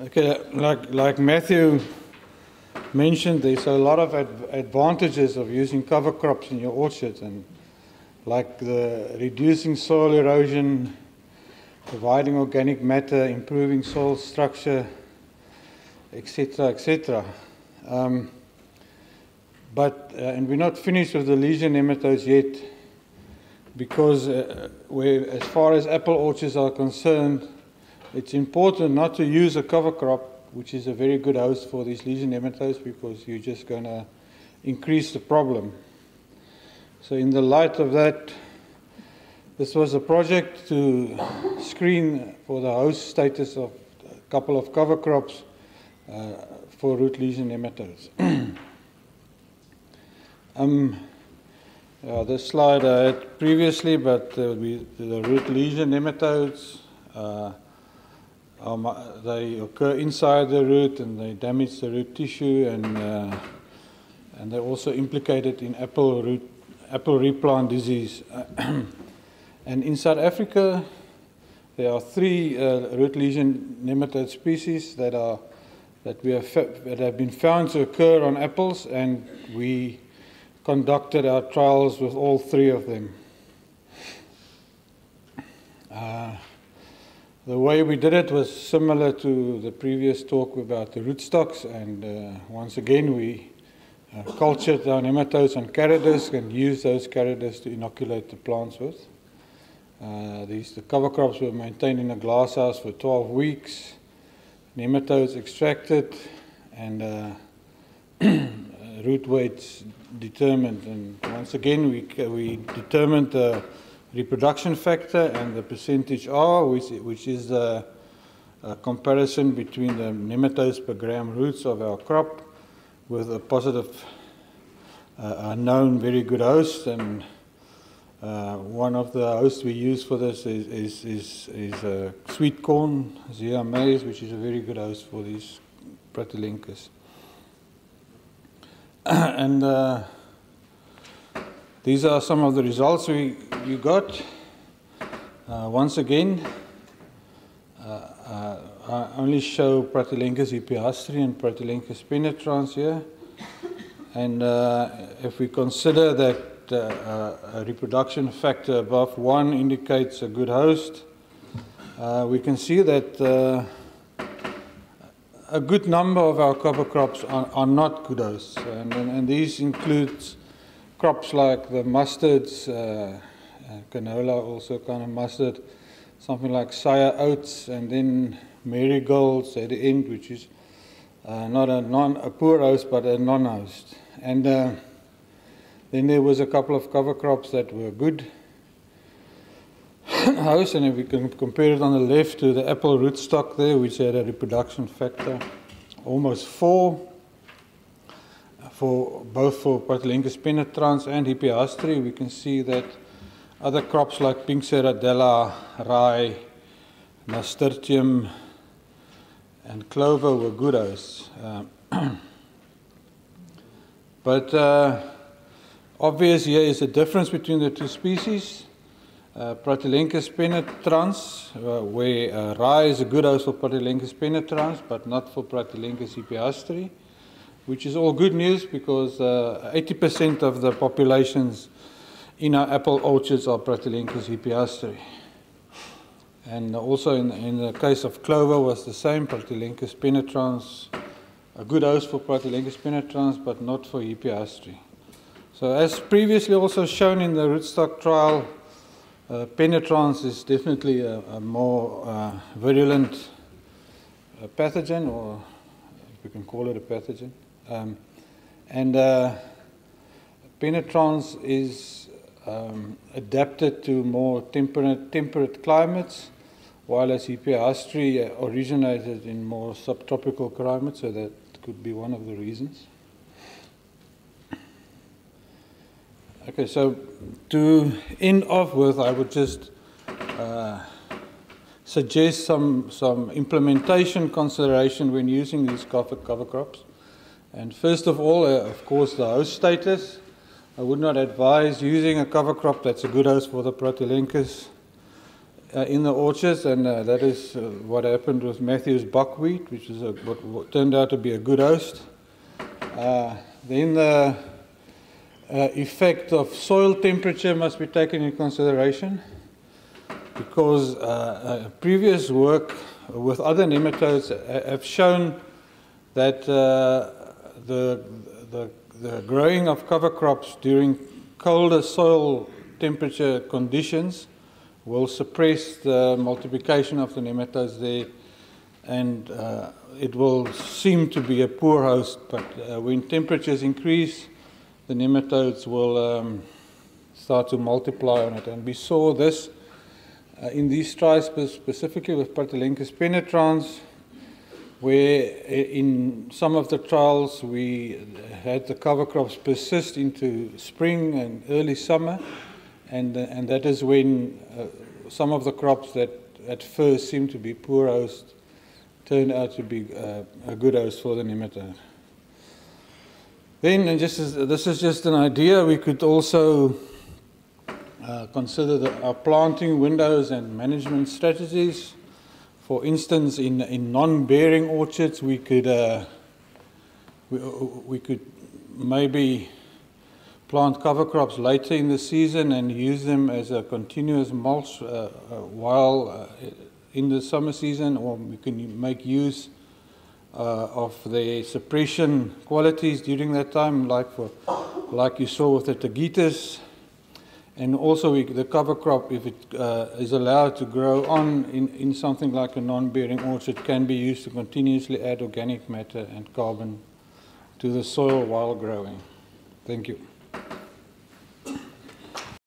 Okay, like Matthew mentioned, there's a lot of advantages of using cover crops in your orchards, and like the reducing soil erosion, providing organic matter, improving soil structure, etc., etc. And we're not finished with the lesion nematodes yet, because as far as apple orchards are concerned, it's important not to use a cover crop, which is a very good host for these lesion nematodes, because you're just going to increase the problem. So in the light of that, this was a project to screen for the host status of a couple of cover crops for root lesion nematodes. This slide I had previously, but the root lesion nematodes, they occur inside the root and they damage the root tissue, and they're also implicated in apple replant disease. And in South Africa, there are 3 root lesion nematode species that have been found to occur on apples, and we conducted our trials with all 3 of them. The way we did it was similar to the previous talk about the rootstocks, and once again we cultured our nematodes on carrot disc and used those carrot discs to inoculate the plants with. The cover crops were maintained in a glass house for 12 weeks, nematodes extracted, and root weights determined. And once again we determined the reproduction factor and the percentage R, which is the comparison between the nematodes per gram roots of our crop with a positive, known very good host. And one of the hosts we use for this is sweet corn, Zea maize, which is a very good host for these Protyllenchus. And these are some of the results we got. Once again, I only show Protyllenchus epiastri and Protyllenchus penetrans here. And if we consider that a reproduction factor above 1 indicates a good host, we can see that a good number of our cover crops are not good hosts. And these includes crops like the mustards, canola, also kind of mustard, something like Sire oats, and then marigolds at the end, which is not a poor host, but a non-host. And then there was a couple of cover crops that were good hosts, and if we can compare it on the left to the apple rootstock there, which had a reproduction factor almost 4. Both for Protyllenchus penetrans and epiastri, we can see that other crops like pink ceradella, rye, nasturtium, and clover were good hosts. But obvious here is a difference between the 2 species. Protyllenchus penetrans, where rye is a good host for Protyllenchus penetrans, but not for Protyllenchus epiastri, which is all good news, because 80% of the populations in our apple orchards are Protyllenchus epiastri. And also in the case of clover was the same, Protyllenchus penetrans, a good host for Protyllenchus penetrans, but not for epiastri. So as previously also shown in the rootstock trial, penetrans is definitely a more virulent pathogen, or if we can call it a pathogen. Penetrans is adapted to more temperate climates, while as epiastri originated in more subtropical climates, so that could be one of the reasons. Okay, so to end off with, I would just suggest some implementation consideration when using these cover crops. And first of all, of course, the host status. I would not advise using a cover crop that's a good host for the Protyllenchus in the orchards, and that is what happened with Matthew's buckwheat, which is what turned out to be a good host. Then the effect of soil temperature must be taken into consideration, because previous work with other nematodes have shown that the growing of cover crops during colder soil temperature conditions will suppress the multiplication of the nematodes there, and it will seem to be a poor host, but when temperatures increase, the nematodes will start to multiply on it. And we saw this in these trials, specifically with Patelenchus penetrans, where in some of the trials we had the cover crops persist into spring and early summer, and that is when some of the crops that at first seemed to be poor host turned out to be a good host for the nematode. Then, and this is just an idea, we could also consider our planting windows and management strategies. For instance, in non-bearing orchards, we could maybe plant cover crops later in the season and use them as a continuous mulch while in the summer season, or we can make use of the suppression qualities during that time, like you saw with the tagetes. And also the cover crop, if it is allowed to grow on in something like a non-bearing orchard, can be used to continuously add organic matter and carbon to the soil while growing. Thank you.